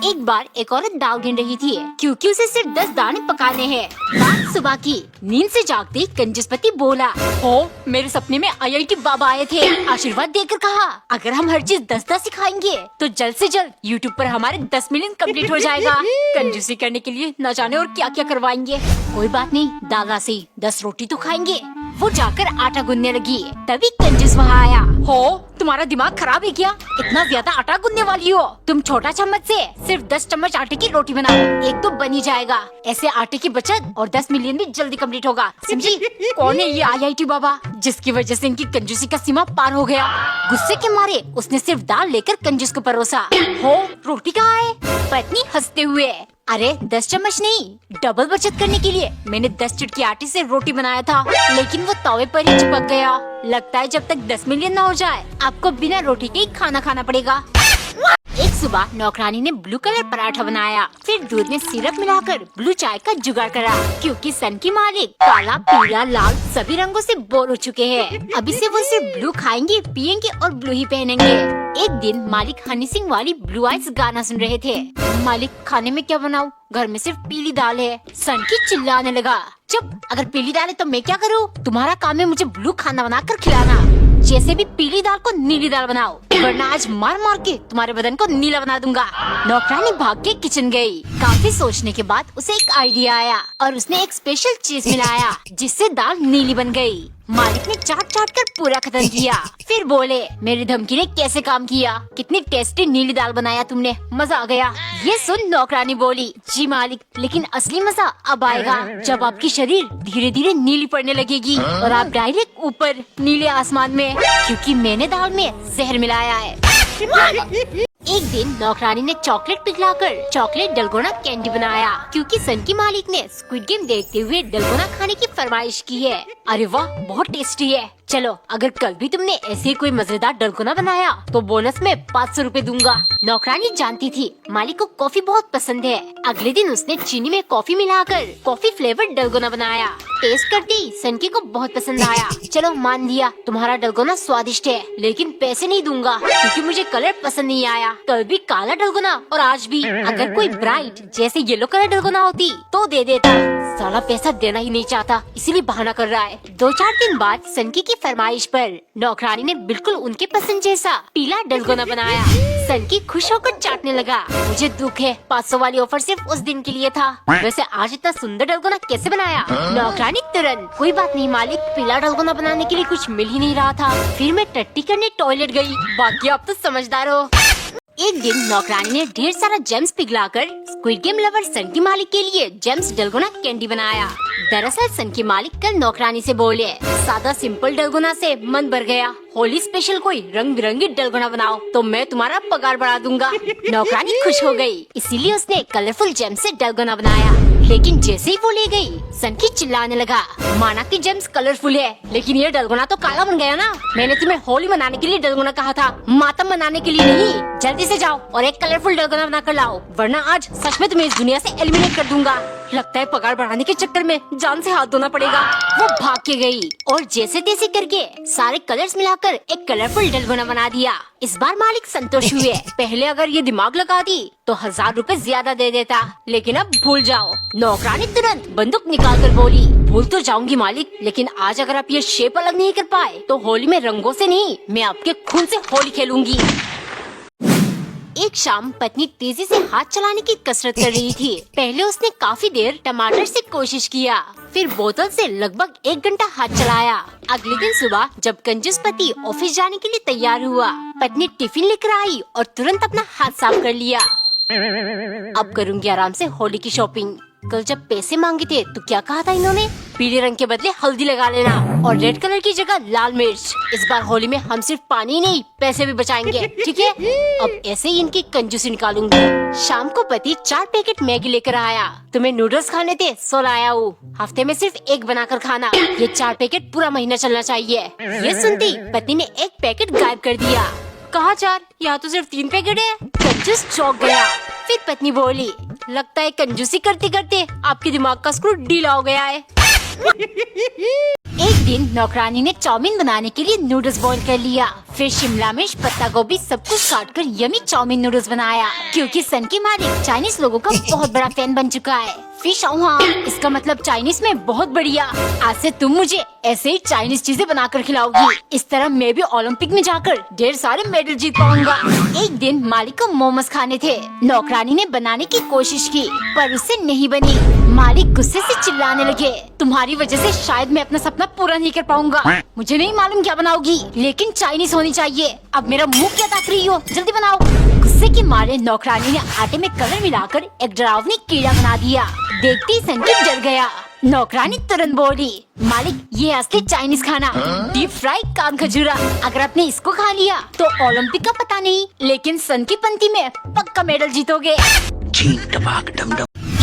एक बार एक औरत दाल गिन रही थी क्योंकि उसे सिर्फ 10 दाने पकाने हैं। बात सुबह की। नींद से जागते ही कंजूस पति बोला, हो मेरे सपने में IIT बाबा आए थे। आशीर्वाद देकर कहा, अगर हम हर चीज 10-10 सिखाएंगे तो जल्द से जल्द YouTube पर हमारे 10 मिलियन कंप्लीट हो जाएगा। कंजूसी करने के लिए न जाने और क्या क्या करवाएंगे। कोई बात नहीं, दादा से 10 रोटी तो खाएंगे। वो जाकर आटा गूंदने लगी। तभी कंजूस वहाँ आया। हो तुम्हारा दिमाग खराब है क्या? इतना ज्यादा आटा गूंदने वाली हो? तुम छोटा चम्मच से सिर्फ 10 चम्मच आटे की रोटी बनाओ, एक तो बन ही जाएगा। ऐसे आटे की बचत और 10 मिलियन भी जल्दी कंप्लीट होगा, समझी? कौन है ये IIT बाबा जिसकी वजह से इनकी कंजूसी का सीमा पार हो गया? गुस्से के मारे उसने सिर्फ दाल लेकर कंजूस को परोसा। हो रोटी कहाँ है? पत्नी हंसते हुए, अरे 10 चम्मच नहीं, डबल बचत करने के लिए मैंने 10 चुटकी आटे से रोटी बनाया था, लेकिन वो तवे पर ही चिपक गया। लगता है जब तक 10 मिलियन न हो जाए आपको बिना रोटी के ही खाना खाना पड़ेगा। एक सुबह नौकरानी ने ब्लू कलर पराठा बनाया, फिर दूध में सिरप मिलाकर ब्लू चाय का जुगाड़ करा, क्योंकि सन की मालिक काला, पीला, लाल सभी रंगों से बोर हो चुके हैं। अभी से वो सिर्फ ब्लू खाएंगे, पियेंगे और ब्लू ही पहनेंगे। एक दिन मालिक हनी सिंह वाली ब्लू आइज गाना सुन रहे थे। मालिक खाने में क्या बनाऊं? घर में सिर्फ पीली दाल है। सन की चिल्लाने लगा, चुप, अगर पीली दाल है तो मैं क्या करूं? तुम्हारा काम है मुझे ब्लू खाना बनाकर खिलाना। जैसे भी पीली दाल को नीली दाल बनाओ, वरना आज मार मार के तुम्हारे बदन को नीला बना दूंगा। नौकरानी भाग के किचन गई। काफी सोचने के बाद उसे एक आइडिया आया और उसने एक स्पेशल चीज मिलाया जिससे दाल नीली बन गई। मालिक ने चाट चाट कर पूरा खत्म किया, फिर बोले, मेरी धमकी ने कैसे काम किया? कितनी टेस्टी नीली दाल बनाया तुमने, मजा आ गया। ये सुन नौकरानी बोली, जी मालिक, लेकिन असली मजा अब आएगा जब आपकी शरीर धीरे धीरे नीली पड़ने लगेगी और आप डायरेक्ट ऊपर नीले आसमान में, क्योंकि मैंने दाल में जहर मिलाया है। एक दिन नौकरानी ने चॉकलेट पिघलाकर चॉकलेट डलगोना कैंडी बनाया, क्योंकि सन की मालिक ने स्क्विड गेम देखते हुए डलगोना खाने की फरमाइश की है। अरे वाह, बहुत टेस्टी है। चलो, अगर कल भी तुमने ऐसे कोई मजेदार डलगोना बनाया तो बोनस में 500 रुपए दूंगा। नौकरानी जानती थी मालिक को कॉफी बहुत पसंद है। अगले दिन उसने चीनी में कॉफी मिलाकर कॉफी फ्लेवर्ड डलगोना बनाया। टेस्ट करते ही सनकी को बहुत पसंद आया। चलो मान लिया, तुम्हारा डलगोना स्वादिष्ट है, लेकिन पैसे नहीं दूंगा क्योंकि मुझे कलर पसंद नहीं आया। कल भी काला डलगोना और आज भी। अगर कोई ब्राइट जैसे येलो कलर डलगोना होती तो दे देता। साला पैसा देना ही नहीं चाहता, इसीलिए बहाना कर रहा है। 2-4 दिन बाद सनकी की फरमाइश पर नौकरानी ने बिल्कुल उनके पसंद जैसा पीला डलगोना बनाया। सनकी खुश होकर चाटने लगा। मुझे दुख है, 500 वाली ऑफर सिर्फ उस दिन के लिए था। वैसे आज इतना सुंदर डलगोना कैसे बनाया? नौकरानी तुरंत, कोई बात नहीं मालिक, पीला डलगोना बनाने के लिए कुछ मिल ही नहीं रहा था, फिर मैं टट्टी करने टॉयलेट गई। बाकी आप तो समझदार हो। एक दिन नौकरानी ने ढेर सारा जेम्स पिघलाकर स्क्विड गेम लवर सन की मालिक के लिए जेम्स डलगोना कैंडी बनाया। दरअसल सन की मालिक कल नौकरानी से बोले, सादा सिंपल डलगोना से मन भर गया, होली स्पेशल कोई रंग बिरंगी डलगोना बनाओ तो मैं तुम्हारा पगार बढ़ा दूंगा। नौकरानी खुश हो गई, इसीलिए उसने कलरफुल जेम्स से डलगोना बनाया। लेकिन जैसे ही वो ले गई, सनकी चिल्लाने लगा, माना कि जेम्स कलरफुल है, लेकिन ये डलगोना तो काला बन गया ना। मैंने तुम्हें होली मनाने के लिए डलगोना कहा था, मातम मनाने के लिए नहीं। जल्दी से जाओ और एक कलरफुल डलगोना बना कर लाओ, वरना आज सच में तुम्हें इस दुनिया से एलिमिनेट कर दूंगा। लगता है पगार बढ़ाने के चक्कर में जान से हाथ धोना पड़ेगा। वो भाग के गई और जैसे तैसे करके सारे कलर्स मिलाकर एक कलरफुल डलगोना बना दिया। इस बार मालिक संतोष हुए। पहले अगर ये दिमाग लगाती तो 1000 रुपए ज्यादा दे देता, लेकिन अब भूल जाओ। नौकरानी तुरंत बंदूक निकाल कर बोली, भूल तो जाऊंगी मालिक, लेकिन आज अगर आप ये शेप अलग नहीं कर पाए तो होली में रंगों से नहीं, मैं आपके खून से होली खेलूंगी। एक शाम पत्नी तेजी से हाथ चलाने की कसरत कर रही थी। पहले उसने काफी देर टमाटर से कोशिश किया, फिर बोतल से लगभग 1 घंटा हाथ चलाया। अगले दिन सुबह जब कंजूस पति ऑफिस जाने के लिए तैयार हुआ, पत्नी टिफिन लेकर आई और तुरंत अपना हाथ साफ कर लिया। अब करूंगी आराम से होली की शॉपिंग। कल जब पैसे मांगे थे तो क्या कहा था इन्होंने? पीले रंग के बदले हल्दी लगा लेना और रेड कलर की जगह लाल मिर्च। इस बार होली में हम सिर्फ पानी नहीं पैसे भी बचाएंगे, ठीक है? अब ऐसे ही इनकी कंजूसी निकालूंगी। शाम को पति 4 पैकेट मैगी लेकर आया। तुम्हें नूडल्स खाने थे, सो लाया हूँ, हफ्ते में सिर्फ 1 बनाकर खाना। ये 4 पैकेट पूरा महीना चलना चाहिए। ये सुनती पति ने 1 पैकेट गायब कर दिया। कहा 4? यहाँ तो सिर्फ 3 पैकेट है। कंजूस चौंक गया। फिर पत्नी बोली, लगता है कंजूसी करते करते आपके दिमाग का स्क्रू ढीला हो गया है। एक एक दिन नौकरानी ने चाउमीन बनाने के लिए नूडल्स बॉईल कर लिया। फिर शिमला मिर्च, पत्ता गोभी सब कुछ काट कर यमी चाउमीन नूडल्स बनाया। क्योंकि सन की मालिक चाइनीज लोगों का बहुत बड़ा फैन बन चुका है। फिश हाँ, इसका मतलब चाइनीज में बहुत बढ़िया। आज से तुम मुझे ऐसे ही चाइनीज चीजें बनाकर खिलाओगी। इस तरह मैं भी ओलंपिक में जाकर ढेर सारे मेडल जीत पाऊंगा। एक दिन मालिक को मोमोज खाने थे। नौकरानी ने बनाने की कोशिश की पर उससे नहीं बनी। मालिक गुस्से से चिल्लाने लगे, तुम्हारी वजह से शायद मैं अपना सपना पूरा नहीं कर पाऊंगा। मुझे नहीं मालूम क्या बनाओगी, लेकिन चाइनीज होनी चाहिए। अब मेरा मुंह क्या ताक रही हो, जल्दी बनाओ। गुस्से के मारे नौकरानी ने आटे में कलर मिलाकर एक डरावनी कीड़ा बना दिया। देखते ही संकी डर गया। नौकरानी तुरंत बोली, मालिक ये असली चाइनीज खाना, डीप फ्राई कान खजूरा। अगर आपने इसको खा लिया तो ओलंपिक का पता नहीं, लेकिन सन की पंक्ति में पक्का मेडल जीतोगे।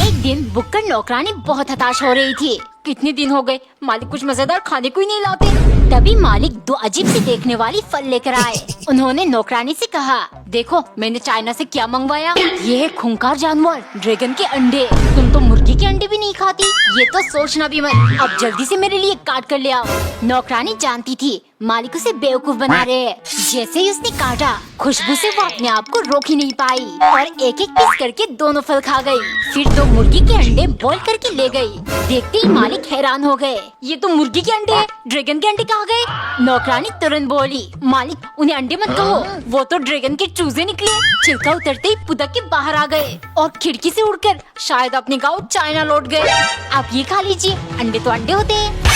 एक दिन बुक्कड़ नौकरानी बहुत हताश हो रही थी। कितने दिन हो गए मालिक कुछ मजेदार खाने को ही नहीं लाते। तभी मालिक दो अजीब सी देखने वाली फल लेकर आए। उन्होंने नौकरानी से कहा, देखो मैंने चाइना से क्या मंगवाया। ये है खूंखार जानवर, ड्रैगन के अंडे। तुम तो मुर्गी के अंडे भी नहीं खाती, ये तो सोचना भी मत। अब जल्दी से मेरे लिए काट कर ले आओ। नौकरानी जानती थी मालिक उसे बेवकूफ बना रहे हैं। जैसे ही उसने काटा, खुशबू से वो अपने आप को रोक ही नहीं पाई और एक एक पीस करके दोनों फल खा गई। फिर दो मुर्गी के अंडे बॉईल करके ले गई। देखते ही मालिक हैरान हो गए, ये तो मुर्गी के अंडे हैं, ड्रैगन के अंडे कहाँ गए। नौकरानी तुरंत बोली, मालिक उन्हें अंडे मत कहो, वो तो ड्रैगन के चूजे निकले। छिलका उतरते ही पुदक के बाहर आ गए और खिड़की से उड़कर शायद अपने गाँव चाइना लौट गए। आप ये खा लीजिए, अंडे तो अंडे होते हैं।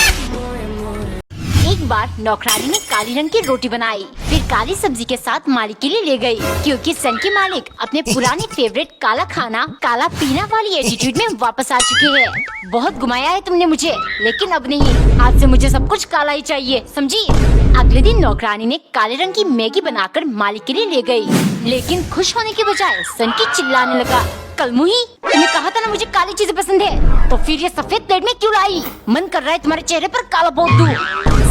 एक बार नौकरानी ने काली रंग की रोटी बनाई, फिर काली सब्जी के साथ मालिक के लिए ले गई। क्योंकि सन के मालिक अपने पुराने फेवरेट काला खाना काला पीना वाली एटीट्यूड में वापस आ चुके हैं। बहुत घुमाया है तुमने मुझे, लेकिन अब नहीं, आज से मुझे सब कुछ काला ही चाहिए, समझी। अगले दिन नौकरानी ने काले रंग की मैगी बनाकर मालिक के लिए ले गई, लेकिन खुश होने के बजाय सन की चिल्लाने लगा, कलमुही तुम्हें कहा था ना मुझे काली चीजें पसंद है, तो फिर ये सफेद प्लेट में क्यों लाई। मन कर रहा है तुम्हारे चेहरे पर काला पोत दूं।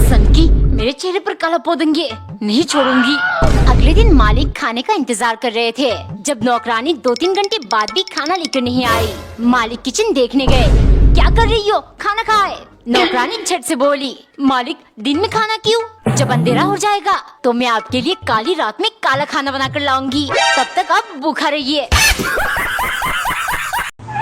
सनकी मेरे चेहरे पर काला पोतेंगे, नहीं छोड़ूंगी। अगले दिन मालिक खाने का इंतजार कर रहे थे। जब नौकरानी 2-3 घंटे बाद भी खाना लेकर नहीं आई, मालिक किचन देखने गए। क्या कर रही हो, खाना खाए। नौकरानी झट से बोली, मालिक दिन में खाना क्यों, जब अंधेरा हो जाएगा तो मैं आपके लिए काली रात में काला खाना बनाकर लाऊंगी, तब तक आप भूखा रहिए।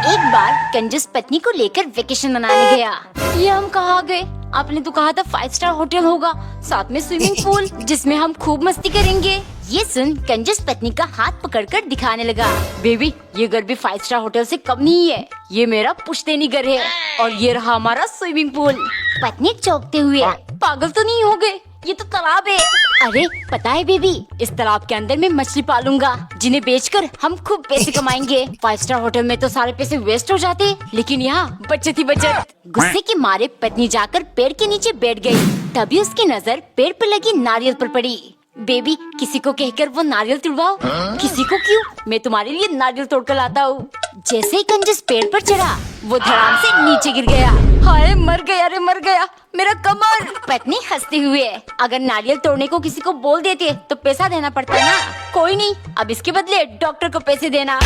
एक बार कंजूस पत्नी को लेकर वेकेशन मनाने गया। ये हम कहाँ गए, आपने तो कहा था 5 स्टार होटल होगा, साथ में स्विमिंग पूल जिसमें हम खूब मस्ती करेंगे। ये सुन कंजूस पत्नी का हाथ पकड़कर दिखाने लगा, बेबी ये घर भी 5 स्टार होटल से कम नहीं है, ये मेरा पुश्तैनी घर है और ये रहा हमारा स्विमिंग पूल। पत्नी चौंकते हुए, पागल तो नहीं हो गए, ये तो तालाब है। अरे पता है बेबी, इस तालाब के अंदर मैं मछली पालूंगा, जिन्हें बेचकर हम खूब पैसे कमाएंगे। 5 स्टार होटल में तो सारे पैसे वेस्ट हो जाते, लेकिन यहाँ बचत ही बचत। गुस्से के मारे पत्नी जाकर पेड़ के नीचे बैठ गई। तभी उसकी नजर पेड़ पर लगी नारियल पर पड़ी। बेबी किसी को कहकर वो नारियल तुड़वाओ। किसी को क्यों, मैं तुम्हारे लिए नारियल तोड़कर लाता हूँ। जैसे ही कंजूस पेड़ पर चढ़ा, वो धड़ाम से नीचे गिर गया। हाय मर गया रे मर गया, मेरा कमर। पत्नी हंसते हुए, अगर नारियल तोड़ने को किसी को बोल देते तो पैसा देना पड़ता ना। कोई नहीं, अब इसके बदले डॉक्टर को पैसे देना।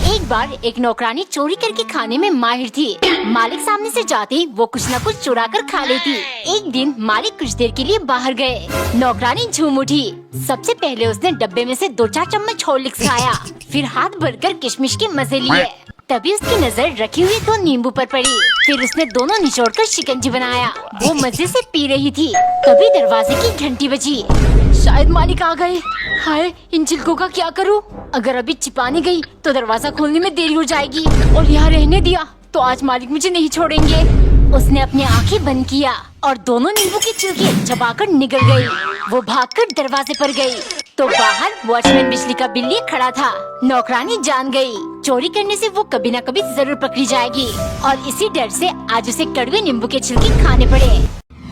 एक बार एक नौकरानी चोरी करके खाने में माहिर थी। मालिक सामने से जाते ही वो कुछ न कुछ चुरा कर खा लेती। एक दिन मालिक कुछ देर के लिए बाहर गए। नौकरानी झूम उठी। सबसे पहले उसने डब्बे में से 2-4 चम्मच हॉर्लिक्स खाया, फिर हाथ भरकर किशमिश के मजे लिए। तभी उसकी नजर रखी हुई 2 नींबू पर पड़ी। फिर उसने दोनों निचोड़कर शिकंजी बनाया। वो मजे से पी रही थी। तभी दरवाजे की घंटी बजी। शायद मालिक आ गए। हाय इन छिलकों का क्या करूं? अगर अभी छिपाने गई तो दरवाजा खोलने में देरी हो जाएगी, और यहाँ रहने दिया तो आज मालिक मुझे नहीं छोड़ेंगे। उसने अपनी आंखें बंद किया और दोनों नींबू के छिलके चबाकर निकल गई। वो भागकर दरवाजे पर गई तो बाहर वॉचमैन बिजली का बिल लिए खड़ा था। नौकरानी जान गई, चोरी करने से वो कभी न कभी जरूर पकड़ी जाएगी, और इसी डर से आज उसे कड़वे नींबू के छिलके खाने पड़े।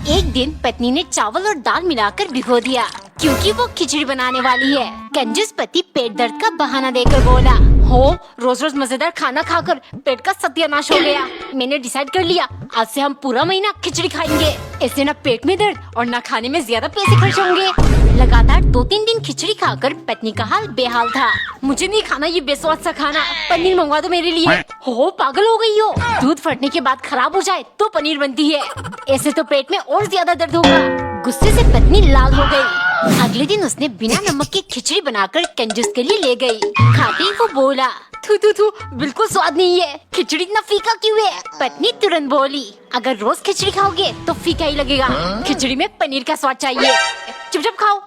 एक दिन पत्नी ने चावल और दाल मिलाकर भिगो दिया। क्योंकि वो खिचड़ी बनाने वाली है। कंजूस पति पेट दर्द का बहाना देकर बोला, हो रोज रोज मजेदार खाना खाकर पेट का सत्यानाश हो गया। मैंने डिसाइड कर लिया आज से हम पूरा महीना खिचड़ी खाएंगे। ऐसे न पेट में दर्द और न खाने में ज्यादा पैसे खर्च होंगे। लगातार 2-3 दिन खिचड़ी खाकर पत्नी का हाल बेहाल था। मुझे नहीं खाना ये बेस्वाद सा खाना, पनीर मंगवा दो मेरे लिए। हो पागल हो गई हो, दूध फटने के बाद खराब हो जाए तो पनीर बनती है, ऐसे तो पेट में और ज्यादा दर्द होगा। गुस्से से पत्नी लाल हो गई। अगले दिन उसने बिना नमक की खिचड़ी बनाकर कंजूस के लिए ले गई। खाते ही वो बोला, थू थू थू, बिल्कुल स्वाद नहीं है, खिचड़ी इतना फीका क्यों है? पत्नी तुरंत बोली, अगर रोज खिचड़ी खाओगे तो फीका ही लगेगा, खिचड़ी में पनीर का स्वाद चाहिए, चुपचाप खाओ।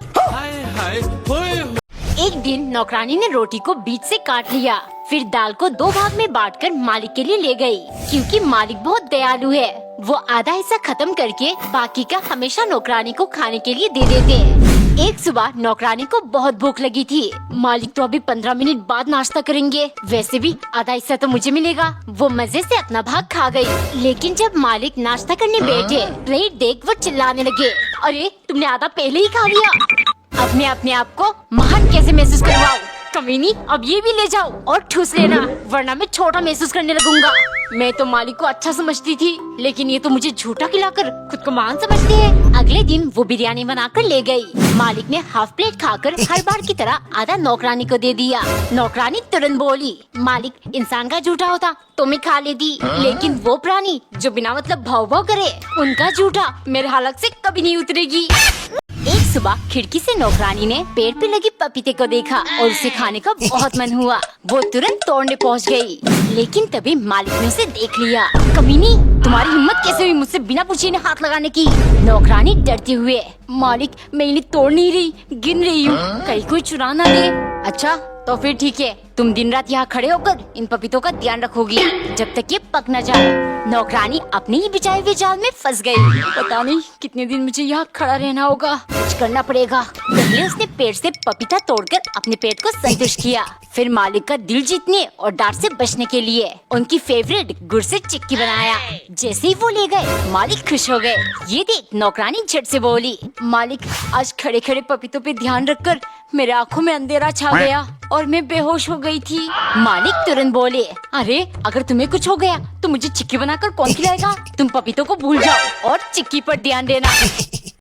एक दिन नौकरानी ने रोटी को बीच से काट लिया, फिर दाल को 2 भाग में बांटकर मालिक के लिए ले गई। क्योंकि मालिक बहुत दयालु है, वो आधा हिस्सा खत्म करके बाकी का हमेशा नौकरानी को खाने के लिए दे देते। एक सुबह नौकरानी को बहुत भूख लगी थी। मालिक तो अभी 15 मिनट बाद नाश्ता करेंगे, वैसे भी आधा हिस्सा तो मुझे मिलेगा। वो मजे से अपना भाग खा गई। लेकिन जब मालिक नाश्ता करने बैठे, प्लेट देख वो चिल्लाने लगे, अरे तुमने आधा पहले ही खा लिया। अपने आप को महान कैसे महसूस करवाओ? कमीनी, अब ये भी ले जाओ और ठूस लेना, वरना मैं छोटा महसूस करने लगूंगा। मैं तो मालिक को अच्छा समझती थी, लेकिन ये तो मुझे झूठा खिलाकर खुद को महान समझते हैं। अगले दिन वो बिरयानी बनाकर ले गई। मालिक ने हाफ प्लेट खाकर हर बार की तरह आधा नौकरानी को दे दिया। नौकरानी तुरंत बोली, मालिक इंसान का झूठा होता तो मैं खा लेती, लेकिन वो प्राणी जो बिना मतलब भाव भाव करे, उनका झूठा मेरे हालत से कभी नहीं उतरेगी। एक सुबह खिड़की से नौकरानी ने पेड़ पे लगी पपीते को देखा और उसे खाने का बहुत मन हुआ। वो तुरंत तोड़ने पहुंच गई, लेकिन तभी मालिक ने उसे देख लिया। कमीनी, तुम्हारी हिम्मत कैसे हुई मुझसे बिना पूछे ने हाथ लगाने की? नौकरानी डरते हुए, मालिक मैं इन्हें तोड़ नहीं रही, गिन रही हूँ, कहीं कोई चुरा ना ले। अच्छा तो फिर ठीक है, तुम दिन रात यहाँ खड़े होकर इन पपीतों का ध्यान रखोगी जब तक ये पक न जाए। नौकरानी अपने ही बिछाए हुए जाल में फंस गई। पता नहीं कितने दिन मुझे यहाँ खड़ा रहना होगा, कुछ करना पड़ेगा। पहले उसने पेड़ से पपीता तोड़कर अपने पेट को संतुष्ट किया, फिर मालिक का दिल जीतने और डांट से बचने के लिए उनकी फेवरेट गुड़ से चिक्की बनाया। जैसे ही वो ले गए, मालिक खुश हो गए। ये देख नौकरानी झट से बोली, मालिक आज खड़े खड़े पपीतों पे ध्यान रखकर मेरे आँखों में अंधेरा छा गया और मैं बेहोश हो गई थी। मालिक तुरंत बोले, अरे अगर तुम्हें कुछ हो गया तो मुझे चिक्की बनाकर कौन खिलाएगा? तुम पपीतों को भूल जाओ और चिक्की पर ध्यान देना।